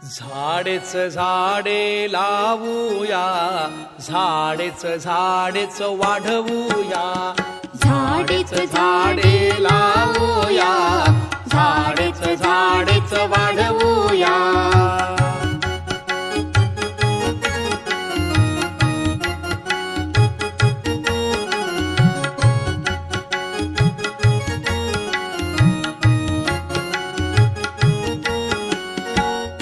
झाडेच झाडे लावूया, झाडेच झाडेच वाढवूया, झाडेच झाडे लावूया, झाडेच झाडेच वाढवूया.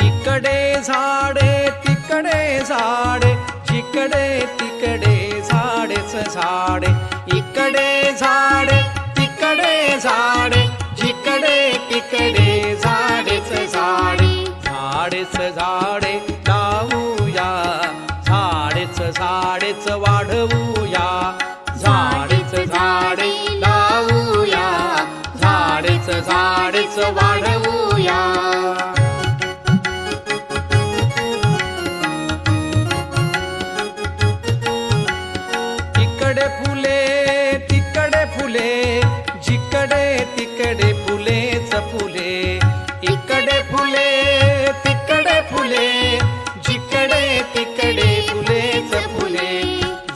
इकडे झाडे तिकडे झाडे, जिकडे तिकडे झाडेच झाडे. इकडे झाडे तिकडे झाडे, जिकडे तिकडे झाडेच झाडे. झाडेच झाडे लावूया, झाडेच झाडेच वाढवूया, झाडेच झाडे लावूया, झाडेच झाडेच वाढवूया. इकडे फुले तिकडे फुले, जिकडे तिकडे फुलेच फुले. इकडे फुले तिकडे फुले, जिकडे तिकडे फुलेच फुले.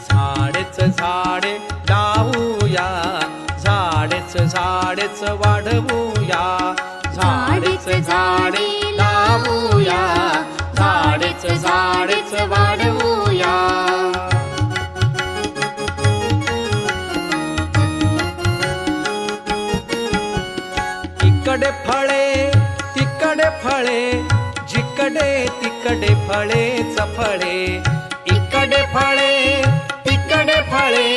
झाडेच झाडे लावूया, झाडेच झाडेच वाढवूया, झाडेच झाडे लावूया, झाडेच झाडेच वाढवूया. इकडे फळे तिकडे फळे, जिकडे तिकडे फळेच फळे. इकडे फळे तिकडे फळे,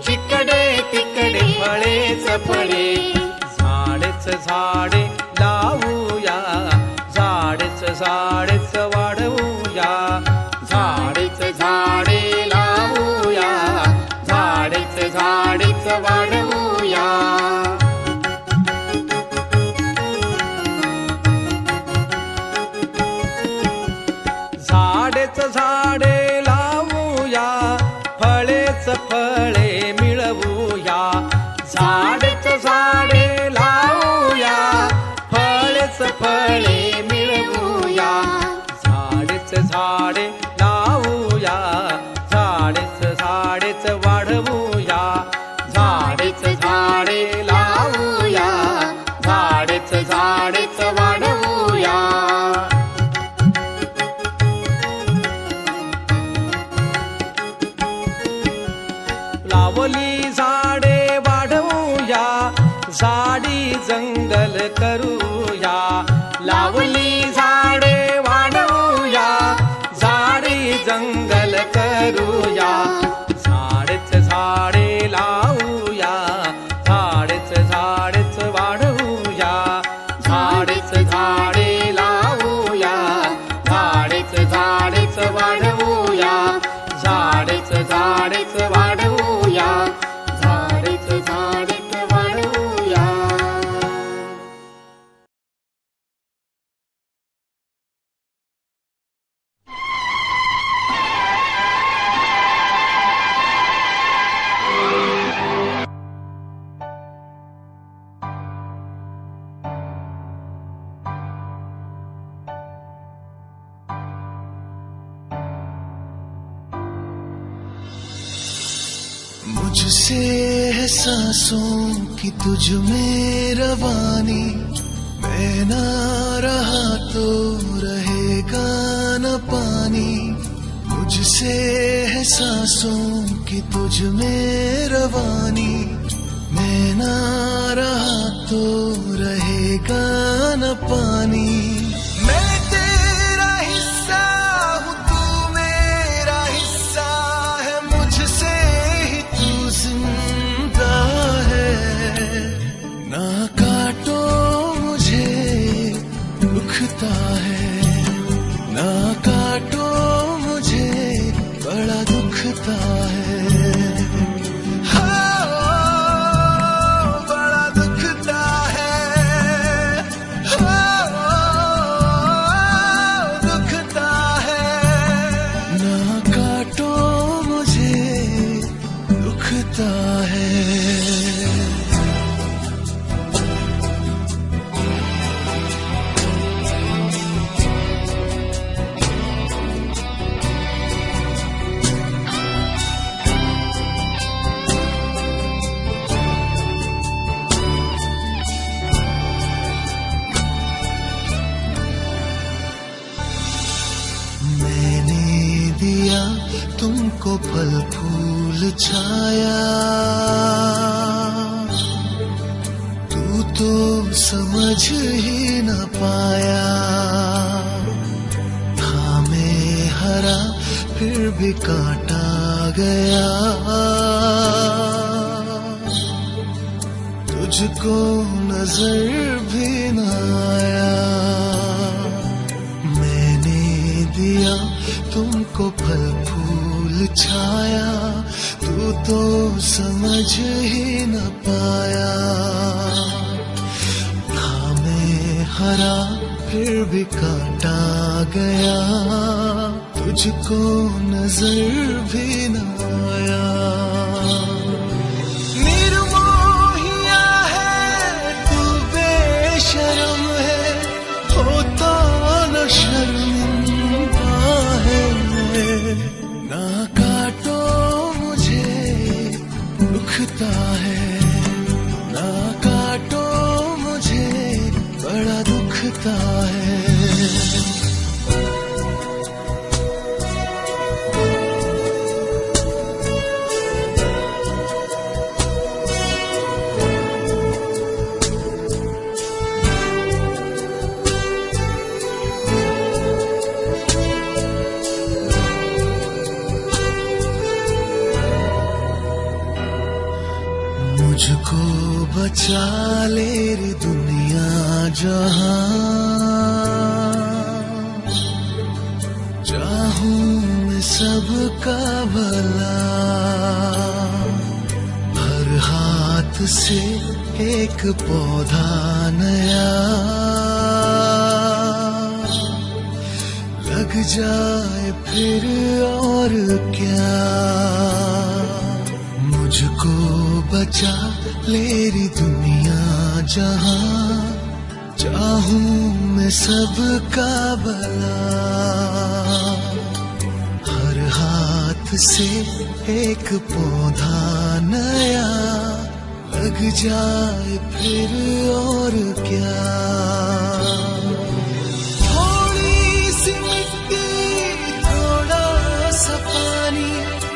जिकडे तिकडे फळेच फळे. झाडेच झाडे लावूया, झाडेच झाडेच वाढवूया, झाडेच झाडे लावूया, झाडेच झाडेच वाढवूया. झाडेच झाडे लावूया, फळेच फळे मिळवूया, झाडेच झाडे लावूया, फळेच फळे मिळवूया. झाडेच झाडे लावूया, झाडेच झाडेच वाढवूया, झाडेच झाडे लावूया, झाडेच झाडेच वाढवूया. लावली झाडे वाढवूया, झाडी जंगल करूया. लावली झाडे वाढवूया, झाडी जंगल करूया. झाडेच झाडे लावूया, झाडेच झाडेच वाढवूया, झाडेच झाडे लावूया, झाडेच झाडेच वाढवूया, झाडेच झाडेच वाढवूया, झाडेच झाडेच वाढवूया. मुझसे है सांसों की तुझ में रवानी, मैं ना रहा तो रहेगा न पानी. मुझसे है सांसों की तुझ में रवानी, मैं ना रहा तो रहेगा न पानी. मैं तेरा हिस्सा हूँ, तू मेरा हिस्सा है, मुझसे ही तू जिंदा है. ना काटो मुझे दुखता है, ना काटो मुझे बड़ा दुखता है. बड़ा दुखता है, तुमको फल फूल छाया, तू तो समझ ही न पाया। था मैं हरा फिर भी काटा गया, तुझको नजर भी न आया। मैंने दिया तुमको फल फूल छाया, तू तो समझ ही न पाया। था मैं हरा फिर भी काटा गया, तुझको नजर भी न आया। निर्मोहिया है तू, बेशर्म है, होता न शर्मिंदा है। ना काटो मुझे दुखता है, ना काटो मुझे बड़ा दुखता है। मुझको बचा ले रे दुनिया जहां, चाहूं मैं सबका भला। हर हाथ से एक पौधा नया लग जाए फिर और क्या। मुझको बचा ले री दुनिया जहां, चाहूं मैं सबका भला। हर हाथ से एक पौधा नया लग जाए फिर और क्या। थोड़ी सी मिट्टी थोड़ा सा पानी,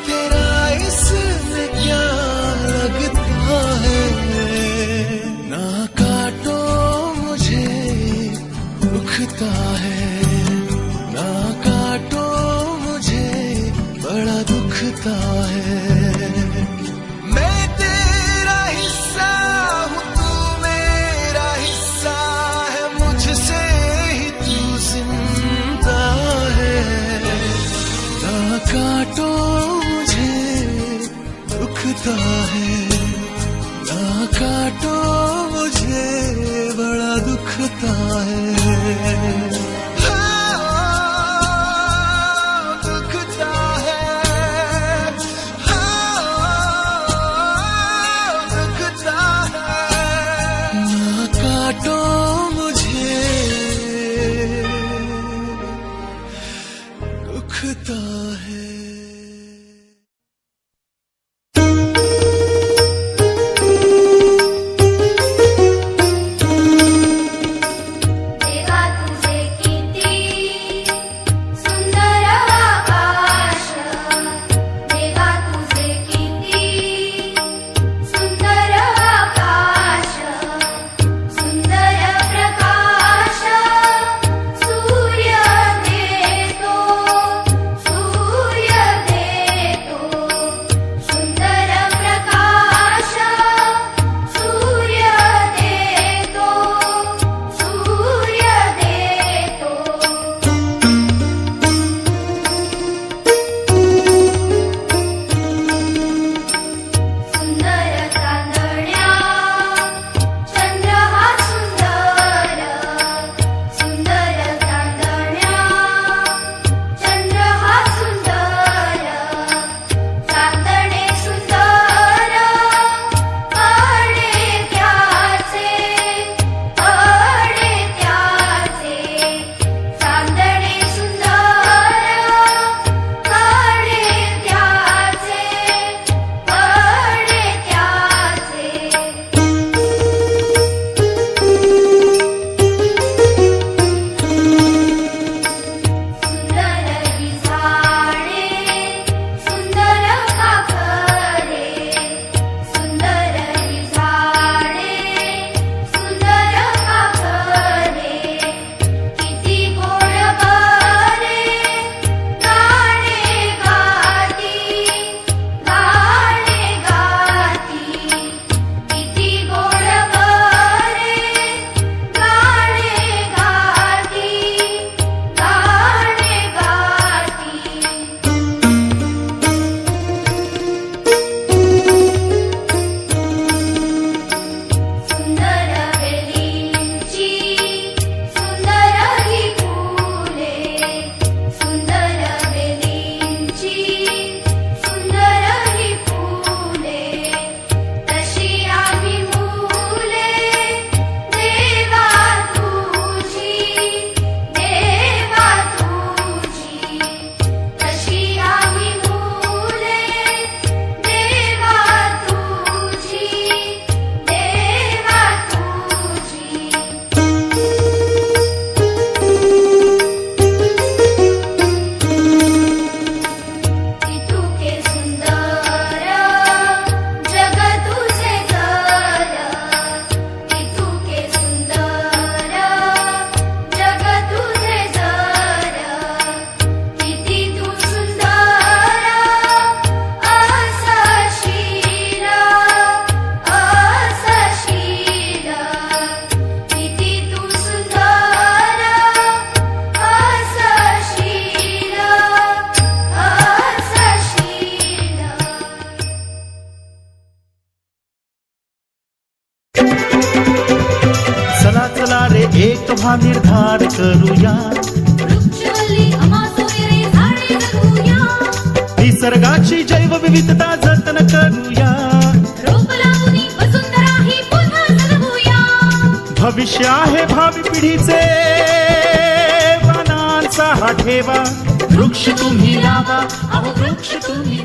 तेरा इसमें क्या लगता है। ना काटो मुझे दुखता है, ना काटो मुझे बड़ा दुखता है। मैं तेरा हिस्सा हूँ, तू मेरा हिस्सा है, मुझसे ही तू जिंदा है। ना काटो मुझे दुखता है, ना काटो मुझे बड़ा दुखता है। दुखता है, दुखता है। ना काटो मुझे दुखता है। सूर्य एक व्हा निर्धार करूया, वृक्षवल्ली आम्हा सोयरे झाडे जगवूया. निसर्गाची जैवविविधता जतन करूया, रोप लावून वसुंधरा ही पुन्हा जगवूया. भविष्य आहे भावी पिढीचे, पानांचा हा ठेवा, वृक्ष तुम्ही लावा, अहो वृक्ष तुम्ही